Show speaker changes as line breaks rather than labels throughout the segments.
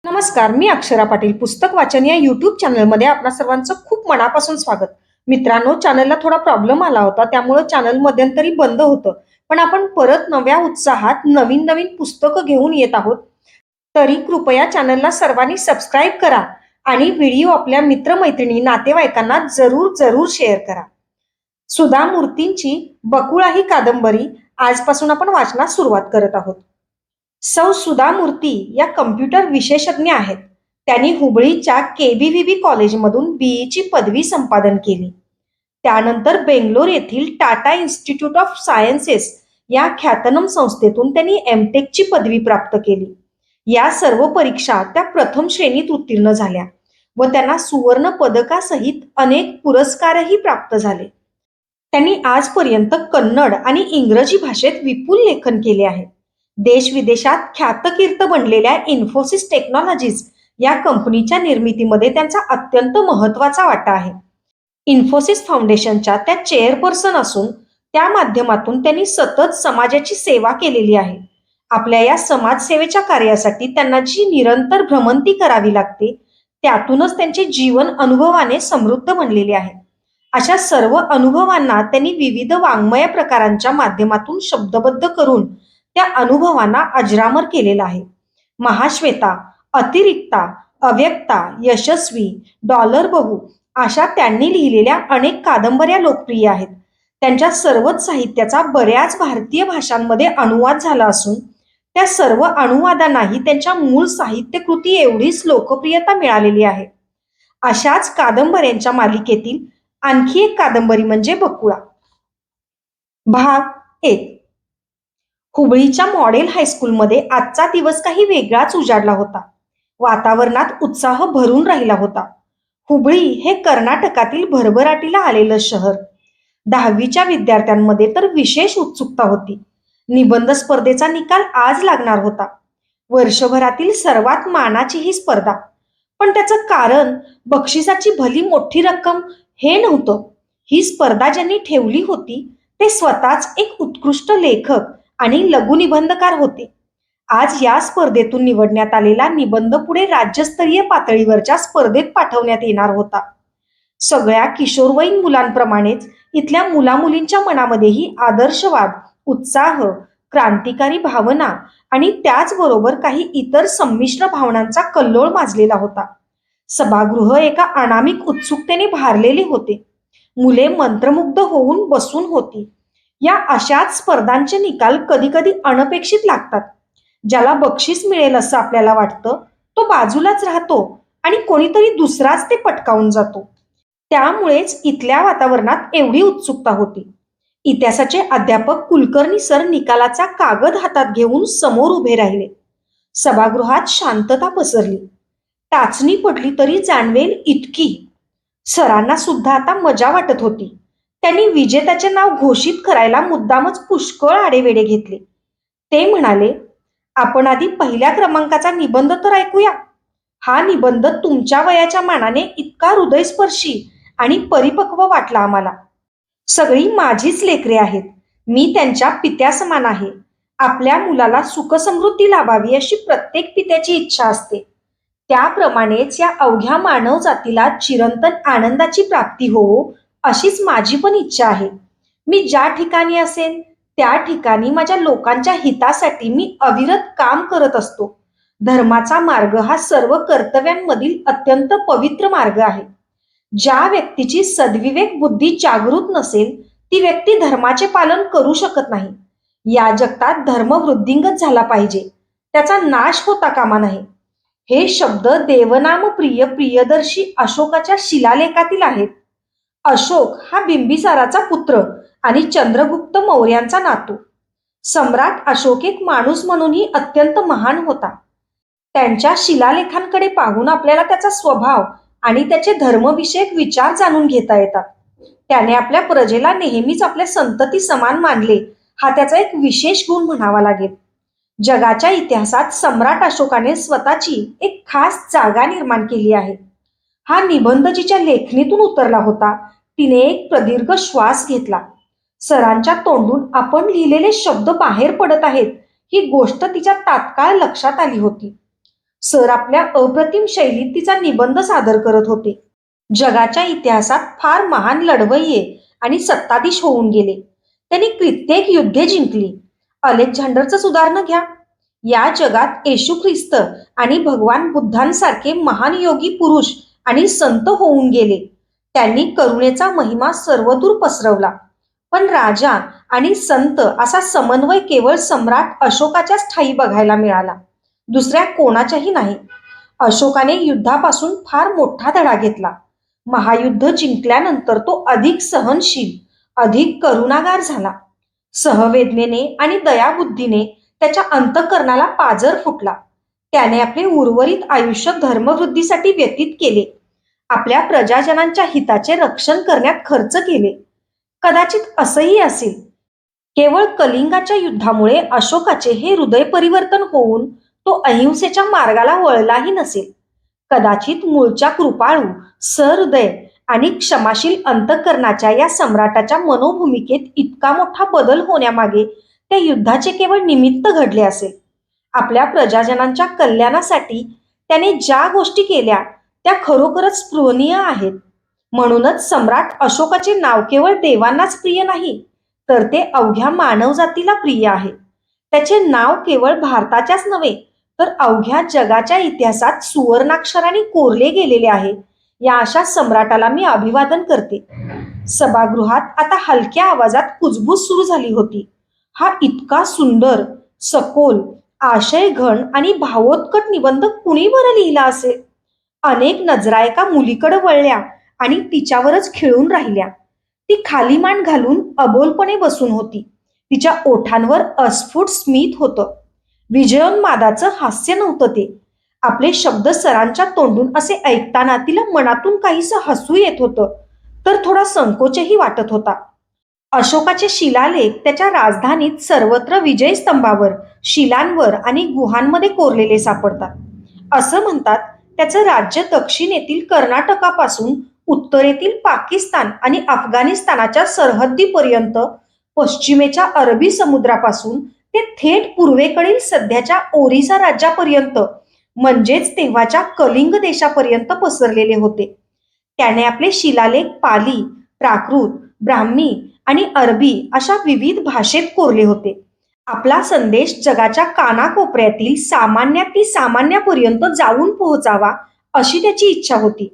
नमस्कार, मी अक्षरा पाटील. पुस्तक वाचन या यूट्यूब चॅनलमध्ये आपणा सर्वांचं खूप मनापासून स्वागत. मित्रांनो, चॅनलला थोडा प्रॉब्लेम आला होता, त्यामुळे चॅनल मध्यंतरी बंद होतं. पण आपण परत नव्या उत्साहात नवीन नवीन पुस्तकं घेऊन येत आहोत. तरी कृपया चॅनलला सर्वांनी सबस्क्राईब करा आणि व्हिडिओ आपल्या मित्रमैत्रिणी, नातेवाईकांना जरूर जरूर शेअर करा. सुधा मूर्तींची बकुळा ही कादंबरी आजपासून आपण वाचनास सुरुवात करत आहोत. सौ सुधा मूर्ती या कम्प्युटर विशेषज्ञ आहेत. त्यांनी हुबळीच्या केबीव्हीबी कॉलेजमधून बीईची पदवी संपादन केली. त्यानंतर बेंगलोर येथील टाटा इन्स्टिट्यूट ऑफ सायन्सेस या ख्यातनाम संस्थेतून त्यांनी एमटेकची पदवी प्राप्त केली. या सर्व परीक्षा त्या प्रथम श्रेणीत उत्तीर्ण झाल्या व त्यांना सुवर्ण पदकासहित अनेक पुरस्कारही प्राप्त झाले. त्यांनी आजपर्यंत कन्नड आणि इंग्रजी भाषेत विपुल लेखन केले आहे. देश विदेशात ख्यातकीर्त बनलेल्या इन्फोसिस टेक्नॉलॉजीज या कंपनीच्या निर्मितीमध्ये त्यांचा अत्यंत महत्वाचा वाटा आहे. इन्फोसिस फाउंडेशनच्या त्या चेअरपर्सन असून त्या माध्यमातून त्यांनी सतत समाजाची सेवा केलेली आहे. आपल्या या समाजसेवेच्या कार्यासाठी त्यांना जी निरंतर भ्रमंती करावी लागते, त्यातूनच त्यांचे जीवन अनुभवाने समृद्ध बनलेले आहे. अशा सर्व अनुभवांना त्यांनी विविध वाङ्मय प्रकारांच्या माध्यमातून शब्दबद्ध करून त्या अनुभवांना अजरामर केलेला आहे. महाश्वेता, अतिरिक्ता, अव्यक्ता, यशस्वी, डॉलर बहू अशा त्यांनी लिहिलेल्या अनेक कादंबऱ्या लोकप्रिय आहेत. त्यांच्या सर्वच साहित्याचा बऱ्याच भारतीय भाषांमध्ये अनुवाद झाला असून त्या सर्व अनुवादांनाही त्यांच्या मूळ साहित्यकृती एवढीच लोकप्रियता मिळालेली आहे. अशाच कादंबऱ्यांच्या मालिकेतील आणखी एक कादंबरी म्हणजे बकुळा. भाग 1. हुबळीच्या मॉडेल हायस्कूलमध्ये आजचा दिवस काही वेगळाच उजाडला होता. वातावरणात उत्साह भरून राहिला होता. हुबळी हे कर्नाटकातील भरभराटीला आलेलं शहर. 10वीच्या विद्यार्थ्यांमध्ये तर विशेष उत्सुकता होती. निबंध स्पर्धेचा निकाल आज लागणार होता. वर्षभरातील सर्वात मानाची ही स्पर्धा. पण त्याचं कारण बक्षिसाची भली मोठी रक्कम हे नव्हतं. ही स्पर्धा ज्यांनी ठेवली होती ते स्वतःच एक उत्कृष्ट लेखक आणि लघुनिबंधकार होते. आज या स्पर्धेतून निवडण्यात आलेला निबंध पुढे राज्यस्तरीय पातळीवरच्या स्पर्धेत पाठवण्यात येणार होता. सगळ्या किशोरवयीन मुलांप्रमाणेच इथल्या मुलामुलींच्या मनामध्येही आदर्शवाद, उत्साह, क्रांतिकारी भावना आणि त्याचबरोबर काही इतर संमिश्र भावनांचा कल्लोळ माजलेला होता. सभागृह एका अनामिक उत्सुकतेने भारलेले होते. मुले मंत्रमुग्ध होऊन बसून होती. या अशाच स्पर्धांचे निकाल कधी कधी अनपेक्षित लागतात. ज्याला बक्षीस मिळेल असं आपल्याला वाटतं तो बाजूलाच राहतो आणि कोणीतरी दुसराच ते पटकावून जातो. त्यामुळेच इथल्या वातावरणात एवढी उत्सुकता होती. इतिहासाचे अध्यापक कुलकर्णी सर निकालाचा कागद हातात घेऊन समोर उभे राहिले. सभागृहात शांतता पसरली. टाचणी पडली तरी जाणवेल इतकी. सरांना सुद्धा आता मजा वाटत होती. त्यांनी विजेत्याचे नाव घोषित करायला मुद्दामच पुष्कळ आडेवेडे घेतले. ते म्हणाले, आपण आधी पहिल्या क्रमांकाचा निबंध तर ऐकूया. हा निबंध तुमच्या वयाच्या मानाने इतका हृदयस्पर्शी आणि परिपक्व वाटला आम्हाला. सगळी माझीच लेकरे आहेत. मी त्यांच्या पित्यासमान आहे. आपल्या मुलाला सुखसमृद्धी लाभावी अशी प्रत्येक पित्याची इच्छा असते. त्याप्रमाणेच या अवघ्या मानव जातीला चिरंतन आनंदाची प्राप्ती होवो अशीच माझी पण इच्छा आहे. मी ज्या ठिकाणी असेन त्या ठिकाणी माझ्या लोकांच्या हितासाठी मी अविरत काम करत असतो. धर्माचा मार्ग हा सर्व कर्तव्यांमधील अत्यंत पवित्र मार्ग आहे. ज्या व्यक्तीची सद्विवेक बुद्धी जागृत नसेल ती व्यक्ती धर्माचे पालन करू शकत नाही. या जगतात धर्म वृद्धिंगत झाला पाहिजे, त्याचा नाश होता कामा नये. हे शब्द देवनाम प्रिय प्रियदर्शी अशोकाच्या शिलालेखातील आहेत. अशोक हा बिंबिसाराचा पुत्र आणि चंद्रगुप्त मौर्यांचा नातू. सम्राट अशोक एक माणूस म्हणूनही अत्यंत महान होता. त्यांच्या शिलालेखांकडे पाहून आपल्याला त्याचा स्वभाव आणि त्याचे धर्मविषयक विचार जाणून घेता येतात. त्याने आपल्या प्रजेला नेहमीच आपल्या संतती समान मानले, हा त्याचा एक विशेष गुण म्हणावा लागेल. जगाच्या इतिहासात सम्राट अशोकाने स्वतःची एक खास जागा निर्माण केली आहे. हा निबंध जिच्या लेखणीतून उतरला होता तिने एक प्रदीर्घ श्वास घेतला. सरांच्या तोंडून आपण लिहिलेले शब्द बाहेर पडत आहेत ही गोष्ट तिच्या तात्काळ लक्षात आली होती. सर आपल्या अप्रतिम शैलीत तिचा निबंध सादर करत होते. जगाच्या इतिहासात फार महान लढवय्ये आणि सत्ताधीश होऊन गेले. त्यांनी कित्येक युद्धे जिंकली. अलेक्झांडरच उदाहरण घ्या. या जगात येशू ख्रिस्त आणि भगवान बुद्धांसारखे महान योगी पुरुष आणि संत होऊन गेले. त्यांनी करुणेचा महिमा सर्वदूर पसरवला. पण राजा आणि संत असा समन्वय केवळ सम्राट अशोकाच्याच ठायी बघायला मिळाला, दुसऱ्या कोणाच्याही नाही. अशोकाने युद्धापासून फार मोठा धडा घेतला. महायुद्ध जिंकल्यानंतर तो अधिक सहनशील, अधिक करुणागार झाला. सहवेदनेने आणि दयाबुद्धीने त्याच्या अंतःकरणाला पाझर फुटला. त्याने आपले उर्वरित आयुष्य धर्मवृद्धीसाठी व्यतीत केले. आपल्या प्रजाजनांच्या हिताचे रक्षण करण्यात खर्च केले. कदाचित असंही असेल, केवळ कलिंगाच्या युद्धामुळे अशोकाचे हे हृदय परिवर्तन होऊन तो अहिंसेच्या मार्गाला वळलाही नसेल. कदाचित मूळच्या कृपाळू, सहृदय आणि क्षमाशील अंतःकरणाच्या या सम्राटाच्या मनोभूमिकेत इतका मोठा बदल होण्यामागे त्या युद्धाचे केवळ निमित्त घडले असेल. आपल्या प्रजाजनांच्या कल्याणासाठी त्याने ज्या गोष्टी केल्या त्या खरोखरच स्पृहणीय आहेत. म्हणूनच सम्राट अशोकाचे नाव केवळ देवांनाच प्रिय नाही, तर ते अवघ्या मानवजातीला प्रिय आहे. त्याचे नाव केवळ भारताच्याच नव्हे, तर अवघ्या जगाच्या इतिहासात सुवर्णाक्षराने कोरले गेलेले आहे. या अशा सम्राटाला मी अभिवादन करते. सभागृहात आता हलक्या आवाजात कुजबूज सुरू झाली होती. हा इतका सुंदर, सखोल, आशयघन आणि भावोत्कट निबंध कुणी बरं लिहिला असेल? अनेक नजरा एका मुलीकडे वळल्या आणि तिच्यावरच खिळून राहिल्या. ती खाली मान घालून अबोलपणे बसून होती. तिच्या ओठांवर अस्फुट स्मित होतं. विजयोन्मादाचं हास्य नव्हतं ते. आपले शब्द सरांच्या तोंडून असे ऐकताना तिला मनातून काहीसं हसू येत होतं, तर थोडा संकोचही वाटत होता. अशोकाचे शिलालेख त्याच्या राजधानीत सर्वत्र विजयस्तंभावर, शिलांवर आणि गुहांमध्ये कोरलेले सापडतात. असं म्हणतात, त्याचं राज्य दक्षिणेतील कर्नाटकापासून उत्तरेतील पाकिस्तान आणि अफगाणिस्तानाच्या सरहद्दीपर्यंत, पश्चिमेच्या अरबी समुद्रापासून ते थेट पूर्वेकडील सध्याच्या ओरिसा राज्यापर्यंत, म्हणजेच तेव्हाच्या कलिंग देशापर्यंत पसरलेले होते. त्याने आपले शिलालेख पाली, प्राकृत, ब्राह्मी आणि अरबी अशा विविध भाषेत कोरले होते. आपला संदेश जगाच्या कानाकोपऱ्यातील सामान्याती सामान्यापर्यंत जाऊन पोहोचावा अशी त्याची इच्छा होती.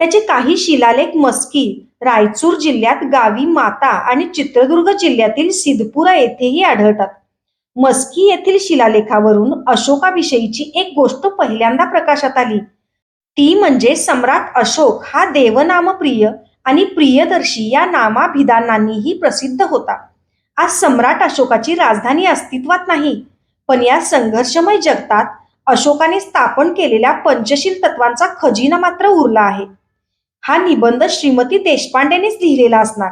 त्याचे काही शिलालेख मस्की, रायचूर जिल्ह्यात गावी माता आणि चित्रदुर्ग जिल्ह्यातील सिद्धपुरा येथेही आढळतात. मस्की येथील शिलालेखावरून अशोकाविषयीची एक गोष्ट पहिल्यांदा प्रकाशात आली. ती म्हणजे सम्राट अशोक हा देवनामप्रिय आणि प्रियदर्शी या नामाभिधानांनीही प्रसिद्ध होता. आज सम्राट अशोकाची राजधानी अस्तित्वात नाही, पण या संघर्षमय जगतात अशोकाने स्थापन केलेल्या पंचशील तत्वांचा खजिना मात्र उरला आहे. हा निबंध श्रीमती देशपांडेनेच लिहिलेला असणार.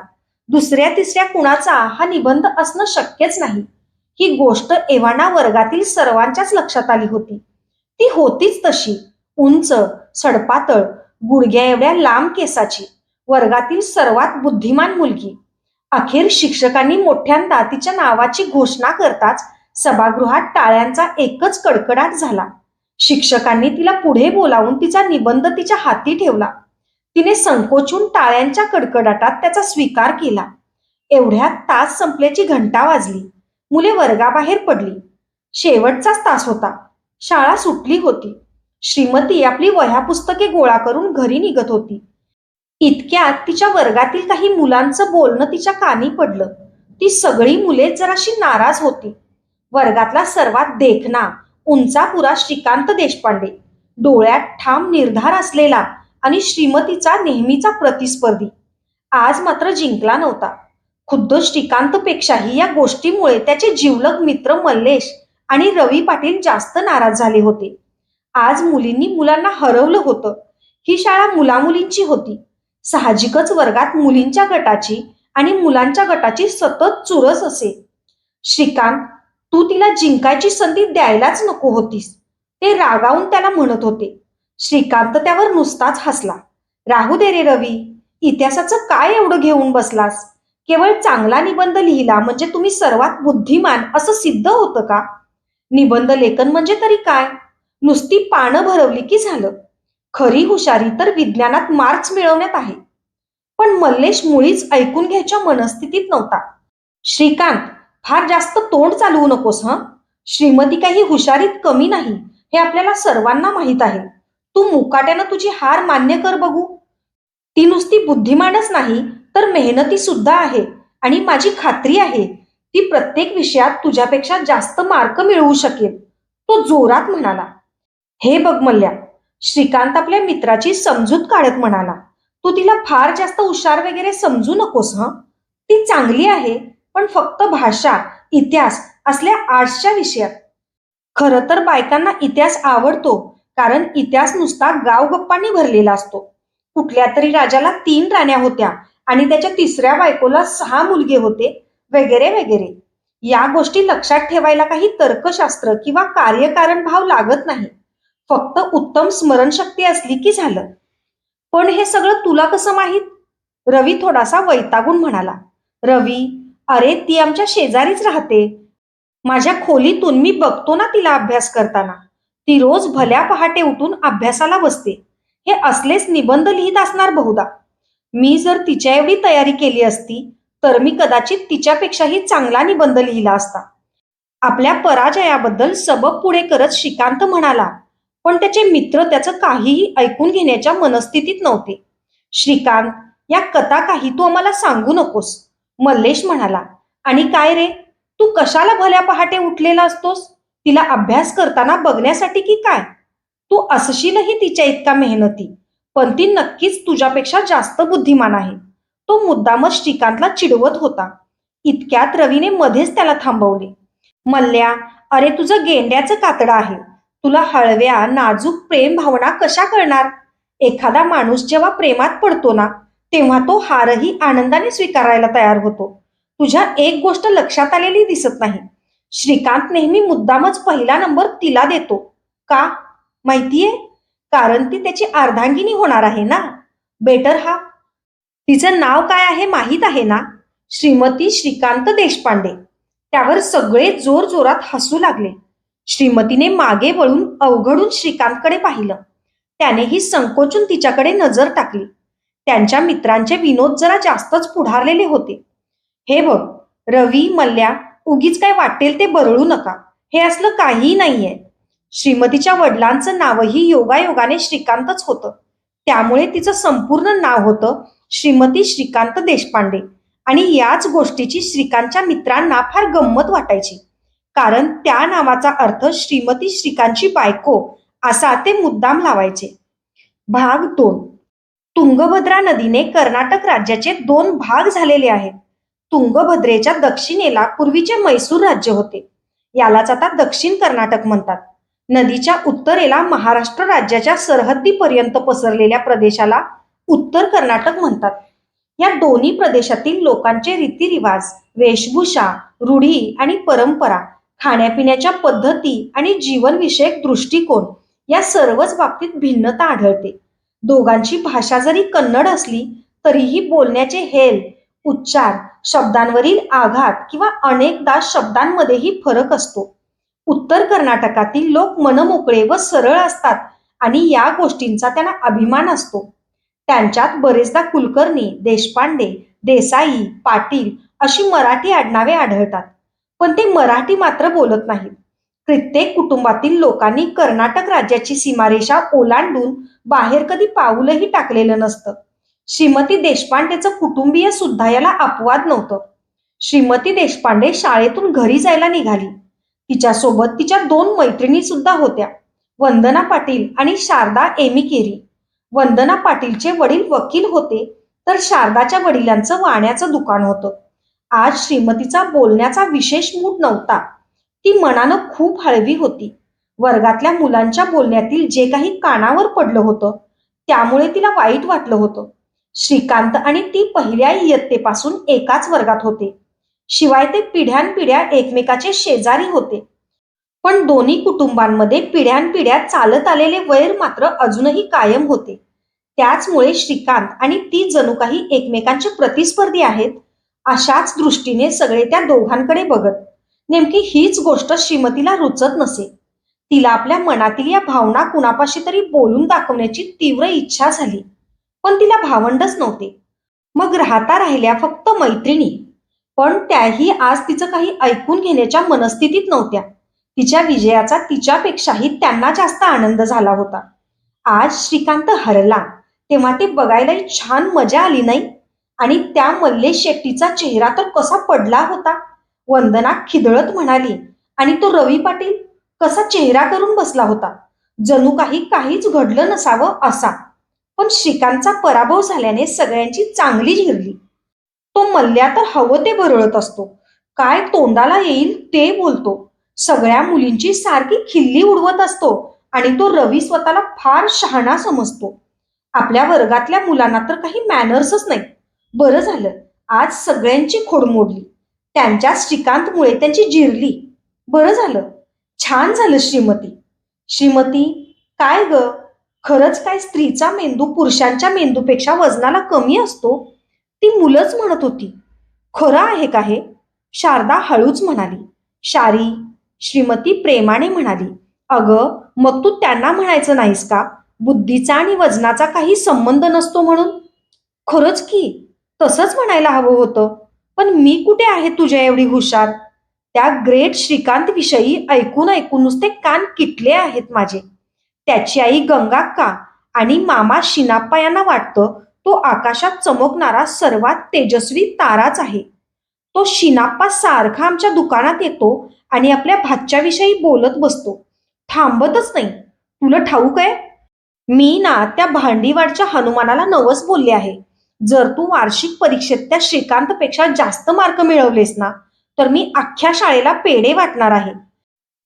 दुसऱ्या तिसऱ्या कुणाचा हा निबंध असणं शक्यच नाही. ही गोष्ट एव्हाना वर्गातील सर्वांच्याच लक्षात आली होती. ती होतीच तशी, उंच, सडपातळ, गुडघ्या एवढ्या लांब केसाची, वर्गातील सर्वात बुद्धिमान मुलगी. अखेर शिक्षकांनी मोठ्यांदा तिच्या नावाची घोषणा करताच सभागृहात टाळ्यांचा एकच कडकडाट झाला. शिक्षकांनी तिला पुढे बोलावून तिचा निबंध तिच्या हाती ठेवला. तिने संकोचून टाळ्यांच्या कडकडाटात त्याचा स्वीकार केला. एवढ्यात तास संपल्याची घंटा वाजली. मुले वर्गाबाहेर पडली. शेवटचाच तास होता. शाळा सुटली होती. श्रीमती आपली वह्या पुस्तके गोळा करून घरी निघत होती. इतक्यात तिच्या वर्गातील काही मुलांचं बोलणं तिच्या कानी पडलं. ती सगळी मुले जराशी नाराज होती. वर्गातला सर्वात देखणा, उंचापुरा श्रीकांत देशपांडे, डोळ्यात ठाम निर्धार असलेला आणि श्रीमतीचा नेहमीचा प्रतिस्पर्धी, आज मात्र जिंकला नव्हता. खुद्द श्रीकांतपेक्षाही या गोष्टीमुळे त्याचे जिवलग मित्र मल्लेश आणि रवी पाटील जास्त नाराज झाले होते. आज मुलींनी मुलांना हरवलं होतं. ही शाळा मुलामुलींची होती. साहजिकच वर्गात मुलींच्या गटाची आणि मुलांच्या गटाची सतत चुरस असे. श्रीकांत, तू तिला जिंकायची संधी द्यायलाच नको होतीस, ते रागावून त्याला म्हणत होते. श्रीकांत त्यावर नुसताच हसला. राहू दे रे रवी, इतिहासाचं काय एवढं घेऊन बसलास? केवळ चांगला निबंध लिहिला म्हणजे तुम्ही सर्वात बुद्धिमान असं सिद्ध होतं का? निबंध लेखन म्हणजे तरी काय? नुसती पानं भरवली की झालं. खरी हुशारी तर विज्ञानात मार्क्स मिळवण्यात आहे. पण मल्लेश मुळीच ऐकून घ्यायच्या मनस्थितीत नव्हता. श्रीकांत, फार जास्त तोंड चालवू नकोस हं. श्रीमती काही हुशारीत कमी नाही, हे आपल्याला सर्वांना माहीत आहे. तू मुकाट्यानं तुझी हार मान्य कर बघू. ती नुसती बुद्धिमानच नाही, तर मेहनती सुद्धा आहे. आणि माझी खात्री आहे ती प्रत्येक विषयात तुझ्यापेक्षा जास्त मार्क मिळवू शकेल, तो जोरात म्हणाला. हे बघ मल्ल्या, श्रीकांत आपल्या मित्राची समजूत काढत म्हणाला, तू तिला फार जास्त हुशार वगैरे समजू नकोस हं. ती चांगली आहे, पण फक्त भाषा, इतिहास असल्या आर्ट्सच्या विषयात. खरं तर बायकांना इतिहास आवडतो, कारण इतिहास नुसता गावगप्पांनी भरलेला असतो. कुठल्या तरी राजाला 3 राण्या होत्या आणि त्याच्या तिसऱ्या बायकोला 6 मुलगे होते, वगैरे वगैरे. या गोष्टी लक्षात ठेवायला काही तर्कशास्त्र किंवा कार्यकारण भाव लागत नाही. फक्त उत्तम स्मरणशक्ती असली की झालं. पण हे सगळं तुला कसं माहीत? रवी थोडासा वैतागून म्हणाला. रवी, अरे ती आमच्या शेजारीच राहते. माझ्या खोलीतून मी बघतो ना तिला अभ्यास करताना. ती रोज भल्या पहाटे उठून अभ्यासाला बसते. हे असलेच निबंध लिहित असणार बहुधा. मी जर तिच्या एवढी तयारी केली असती, तर मी कदाचित तिच्यापेक्षाही चांगला निबंध लिहिला असता. आपल्या पराजयाबद्दल सबब पुढे करत श्रीकांत म्हणाला, पण त्याचे मित्र त्याचं काहीही ऐकून घेण्याच्या मनस्थितीत नव्हते. श्रीकांत, या कथा काही तू आम्हाला सांगू नकोस, मल्लेश म्हणाला. आणि काय रे, तू कशाला भल्या पहाटे उठलेला असतोस? तिला अभ्यास करताना बघण्यासाठी की काय? तू असशीलही तिच्या इतका मेहनती, पण ती नक्कीच तुझ्यापेक्षा जास्त बुद्धिमान आहे. तो मुद्दामच श्रीकांतला चिडवत होता. इतक्यात रवीने मध्येच त्याला थांबवले. मल्ल्या, अरे तुझं गेंड्याचं कातडं आहे. तुला हळव्या नाजूक प्रेम भावना कशा कळणार? एखादा माणूस जेव्हा प्रेमात पडतो ना, तेव्हा तो हारही आनंदाने स्वीकारायला तयार होतो. तुझ्या एक गोष्ट लक्षात आलेली दिसत नाही. श्रीकांत नेहमी मुद्दामच पहिला नंबर तिला देतो. का माहितीये? कारण ती त्याची अर्धांगिनी होणार आहे ना. बेटर हा. तिचं नाव काय आहे माहीत आहे ना? श्रीमती श्रीकांत देशपांडे. त्यावर सगळे जोर जोरात हसू लागले. श्रीमतीने मागे वळून अवघडून श्रीकांतकडे पाहिलं. त्यानेही संकोचून तिच्याकडे नजर टाकली. त्यांच्या मित्रांचे विनोद जरा जास्तच पुढारलेले होते. हे बघ रवी, मल्ल्या, उगीच काय वाटेल ते बरळू नका. हे असलं काहीही नाहीये. श्रीमतीच्या वडिलांचं नावही योगायोगाने श्रीकांतच होतं. त्यामुळे तिचं संपूर्ण नाव होतं श्रीमती श्रीकांत देशपांडे. आणि याच गोष्टीची श्रीकांतच्या मित्रांना फार गंमत वाटायची, कारण त्या नावाचा अर्थ श्रीमती श्रीकांतची बायको असा ते मुद्दाम लावायचे. भाग 2. तुंगभद्रा नदीने कर्नाटक राज्याचे 2 भाग झालेले आहेत. तुंगभद्रेच्या दक्षिणेला पूर्वीचे मैसूर राज्य होते. यालाच आता दक्षिण कर्नाटक म्हणतात. नदीच्या उत्तरेला महाराष्ट्र राज्याच्या सरहद्दीपर्यंत पसरलेल्या प्रदेशाला उत्तर कर्नाटक म्हणतात. या दोन्ही प्रदेशातील लोकांचे रीतिरिवाज, वेशभूषा, रूढी आणि परंपरा, खाण्यापिण्याच्या पद्धती आणि जीवनविषयक दृष्टिकोन या सर्वच बाबतीत भिन्नता आढळते. दोघांची भाषा जरी कन्नड असली तरीही बोलण्याचे हेल, उच्चार, शब्दांवरील आघात किंवा अनेकदा शब्दांमध्येही फरक असतो. उत्तर कर्नाटकातील लोक मनमोकळे व सरळ असतात आणि या गोष्टींचा त्यांना अभिमान असतो. त्यांच्यात बरेचदा कुलकर्णी, देशपांडे, देसाई, पाटील अशी मराठी आडनावे आढळतात. पण ते मराठी मात्र बोलत नाहीत. कित्येक कुटुंबातील लोकांनी कर्नाटक राज्याची सीमारेषा ओलांडून बाहेर कधी पाऊलही टाकलेलं नसतं. श्रीमती देशपांडेचं कुटुंबीय सुद्धा याला अपवाद नव्हतं. श्रीमती देशपांडे शाळेतून घरी जायला निघाली. तिच्यासोबत तिच्या 2 मैत्रिणी सुद्धा होत्या, वंदना पाटील आणि शारदा एमिकेरी. वंदना पाटीलचे वडील वकील होते, तर शारदाच्या वडिलांचं वाण्याचं दुकान होतं. आज श्रीमतीचा बोलण्याचा विशेष मूड नव्हता. ती मनानं खूप हळवी होती. वर्गातल्या मुलांच्या बोलण्यातील जे काही कानावर पडलं होतं, त्यामुळे तिला वाईट वाटलं होतं. श्रीकांत आणि ती पहिल्या इयत्तेपासून एकाच वर्गात होते. शिवाय ते पिढ्यानपिढ्या एकमेकाचे शेजारी होते. पण दोन्ही कुटुंबांमध्ये पिढ्यानपिढ्या चालत आलेले वैर मात्र अजूनही कायम होते. त्याचमुळे श्रीकांत आणि ती जणू काही एकमेकांचे प्रतिस्पर्धी आहेत, अशाच दृष्टीने सगळे त्या दोघांकडे बघत. नेमकी हीच गोष्ट श्रीमतीला रुचत नसे. तिला आपल्या मनातील या भावना कुणापाशी तरी बोलून दाखवण्याची तीव्र इच्छा झाली. पण तिला भावंडच नव्हते. मग राहता राहिल्या फक्त मैत्रिणी. पण त्याही आज तिचं काही ऐकून घेण्याच्या मनस्थितीत नव्हत्या. तिच्या विजयाचा तिच्यापेक्षाही त्यांना जास्त आनंद झाला होता. आज श्रीकांत हरला तेव्हा ते बघायलाही छान मजा आली नाही. आणि त्या मल्लेश शेट्टीचा चेहरा तर कसा पडला होता. वंदना खिदळत म्हणाली, आणि तो रवी पाटील कसा चेहरा करून बसला होता, जणू काही काहीच घडलं नसावं असा. पण श्रीकांतचा पराभव झाल्याने सगळ्यांची चांगली झिरली. तो मल्ल्या तर हवं ते भरळत असतो. काय तोंडाला येईल ते बोलतो. सगळ्या मुलींची सारखी खिल्ली उडवत असतो. आणि तो रवी स्वतःला फार शहाणा समजतो. आपल्या वर्गातल्या मुलांना तर काही मॅनर्सच नाही. बरं झालं आज सगळ्यांची खोड मोडली. त्यांच्या श्रीकांतमुळे त्यांची जिरली. बरं झालं. छान झालं श्रीमती. श्रीमती, काय ग? खरंच काय स्त्रीचा मेंदू पुरुषांच्या मेंदूपेक्षा वजनाला कमी असतो? ती मुलंच म्हणत होती. खरं आहे का हे? शारदा हळूच म्हणाली. शारी, श्रीमती प्रेमाने म्हणाली, अगं मग तू त्यांना म्हणायचं नाहीस का बुद्धीचा आणि वजनाचा काही संबंध नसतो म्हणून? खरंच की, तसंच म्हणायला हवं होतं. पण मी कुठे आहे तुझ्या एवढी हुशार? त्या ग्रेट श्रीकांत विषयी ऐकून ऐकून नुसते कान किटले आहेत माझे. त्याची आई गंगाक्का आणि मामा शिनाप्पा यांना वाटतं तो आकाशात चमकणारा सर्वात तेजस्वी ताराच आहे. तो शिनाप्पा सारखा आमच्या दुकानात येतो आणि आपल्या भाच्याविषयी बोलत बसतो. थांबतच नाही. तुला ठाऊक आहे, मी ना त्या भांडीवाडच्या हनुमानाला नवस बोलले आहे. जर तू वार्षिक परीक्षेत त्या श्रीकांतपेक्षा जास्त मार्क मिळवलेस ना, तर मी अख्ख्या शाळेला पेढे वाटणार आहे.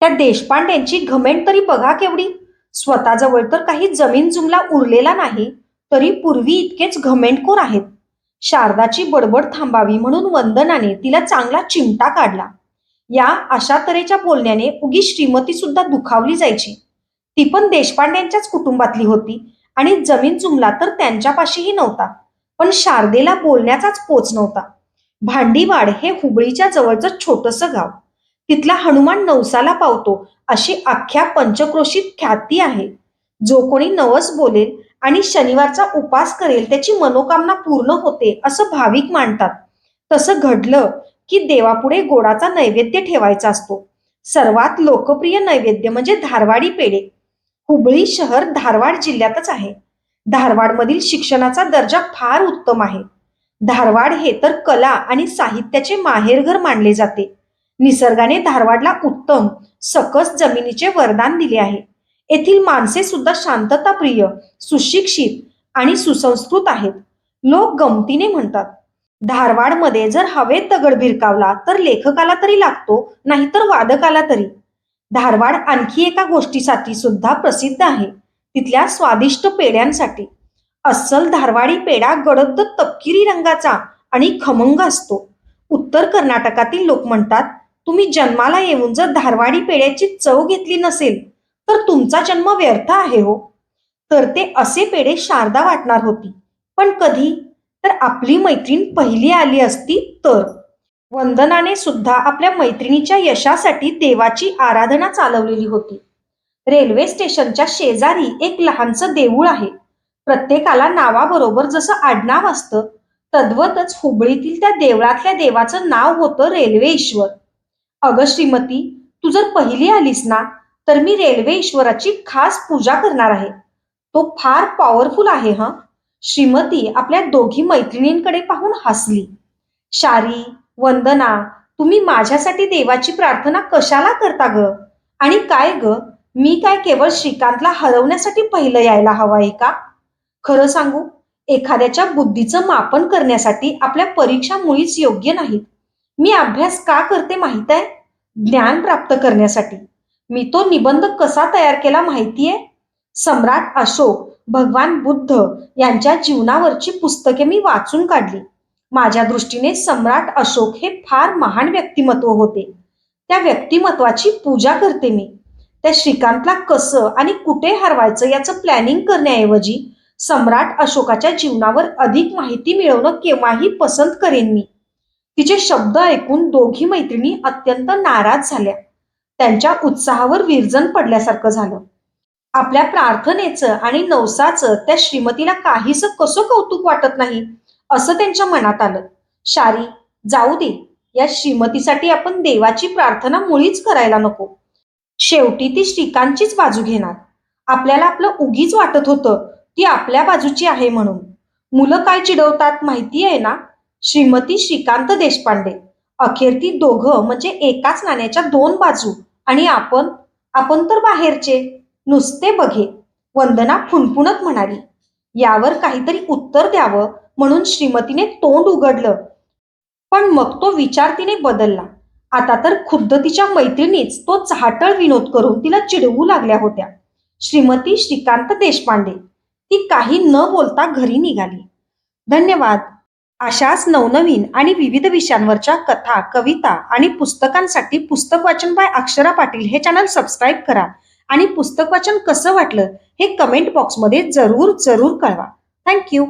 त्या देशपांड्यांची घमेंड तरी बघा केवढी. स्वतःजवळ तर काही जमीन जुमला उरलेला नाही, तरी पूर्वी इतकेच घमेंडखोर आहेत. शारदाची बडबड थांबावी म्हणून वंदनाने तिला चांगला चिमटा काढला. या अशा तऱ्हेच्या बोलण्याने उगी श्रीमती सुद्धा दुखावली जायची. ती पण देशपांड्यांच्याच कुटुंबातली होती आणि जमीन जुमला तर त्यांच्यापाशीही नव्हता. पण शारदेला बोलण्याचाच पोच नव्हता. भांडीवाड हे हुबळीच्या जवळचं छोटंसं गाव. तिथला हनुमान नवसाला पावतो अशी अख्ख्या पंचक्रोशीत ख्याती आहे. जो कोणी नवस बोलेल आणि शनिवारचा उपास करेल त्याची मनोकामना पूर्ण होते असं भाविक मानतात. तसं घडलं की देवापुढे गोडाचा नैवेद्य ठेवायचा असतो. सर्वात लोकप्रिय नैवेद्य म्हणजे धारवाडी पेढे. हुबळी शहर धारवाड जिल्ह्यातच आहे. धारवाडमधील शिक्षणाचा दर्जा फार उत्तम आहे. धारवाड हे तर कला आणि साहित्याचे माहेरघर मानले जाते. निसर्गाने धारवाडला उत्तम सकस जमिनीचे वरदान दिले आहे. येथील माणसे सुद्धा शांतताप्रिय, सुशिक्षित आणि सुसंस्कृत आहेत. लोक गमतीने म्हणतात, धारवाडमध्ये जर हवेत दगड भिरकावला तर लेखकाला तरी लागतो, नाहीतर वादकाला तरी. धारवाड आणखी एका गोष्टीसाठी सुद्धा प्रसिद्ध आहे, तिथल्या स्वादिष्ट पेढ्यांसाठी. अस्सल धारवाडी पेढा गडद तपकिरी रंगाचा आणि खमंग असतो. उत्तर कर्नाटकातील लोक म्हणतात, तुम्ही जन्माला येऊन जर धारवाडी पेढ्याची चव घेतली नसेल तर तुमचा जन्म व्यर्थ आहे हो. तर ते असे पेढे शारदा वाटणार होती. पण कधी? तर आपली मैत्रीण पहिली आली असती तर. वंदनाने सुद्धा आपल्या मैत्रिणीच्या यशासाठी देवाची आराधना चालवलेली होती. रेल्वे स्टेशनच्या शेजारी एक लहानसं देऊळ आहे. प्रत्येकाला नावाबरोबर जसं आडनाव असतं, तद्वतच हुबळीतील त्या देवळातल्या देवाचं नाव होतं रेल्वे ईश्वर. अगं श्रीमती, तू जर पहिली आलीस ना, तर मी रेल्वे ईश्वराची खास पूजा करणार आहे. तो फार पॉवरफुल आहे हं. श्रीमती आपल्या दोघी मैत्रिणींकडे पाहून हसली. शारी, वंदना, तुम्ही माझ्यासाठी देवाची प्रार्थना कशाला करता ग? आणि काय ग, मी काय केवळ श्रीकांतला हरवण्यासाठी पहिलं यायला हवं आहे का? खरं सांगू, एखाद्याच्या बुद्धीचं मापन करण्यासाठी आपल्या परीक्षा मुळीच योग्य नाहीत. मी अभ्यास का करते माहित आहे? ज्ञान प्राप्त करण्यासाठी. मी तो निबंध कसा तयार केला माहितीये? सम्राट अशोक, भगवान बुद्ध यांच्या जीवनावरची पुस्तके मी वाचून काढली. माझ्या दृष्टीने सम्राट अशोक हे फार महान व्यक्तिमत्व होते. त्या व्यक्तिमत्वाची पूजा करते मी. त्या श्रीकांतला कसं आणि कुठे हरवायचं याचं प्लॅनिंग करण्याऐवजी सम्राट अशोकाच्या जीवनावर अधिक माहिती मिळवणं केव्हाही पसंत करेन मी. तिचे शब्द ऐकून दोघी मैत्रिणी अत्यंत नाराज झाल्या. त्यांच्या उत्साहावर विरजण पडल्यासारखं झालं. आपल्या प्रार्थनेचं आणि नवसाचं त्या श्रीमतीला काहीसं कसं कौतुक वाटत नाही, असं त्यांच्या मनात आलं. शारी, जाऊ दे. या श्रीमतीसाठी आपण देवाची प्रार्थना मुळीच करायला नको. शेवटी ती श्रीकांतचीच बाजू घेणार. आपल्याला आपलं उगीच वाटत होतं ती आपल्या बाजूची आहे म्हणून. मुलं काय चिडवतात माहिती आहे ना? श्रीमती श्रीकांत देशपांडे. अखेर ती दोघं म्हणजे एकाच नाण्याच्या दोन बाजू. आणि आपण आपण तर बाहेरचे, नुसते बघे. वंदना फुणफुणत म्हणाली. यावर काहीतरी उत्तर द्यावं म्हणून श्रीमतीने तोंड उघडलं, पण मग तो विचार तिने बदलला. आता तर खुद्द तिच्या मैत्रिणीच तो चाहटळ विनोद करून तिला चिडवू लागल्या होत्या. श्रीमती श्रीकांत देशपांडे. ती काही न बोलता घरी निघाली. धन्यवाद. अशाच नवनवीन आणि विविध विषयांवरच्या कथा, कविता आणि पुस्तकांसाठी पुस्तक वाचन बाय अक्षरा पाटील हे चॅनल सबस्क्राईब करा आणि पुस्तक वाचन कसं वाटलं हे कमेंट बॉक्समध्ये जरूर जरूर कळवा. थँक्यू.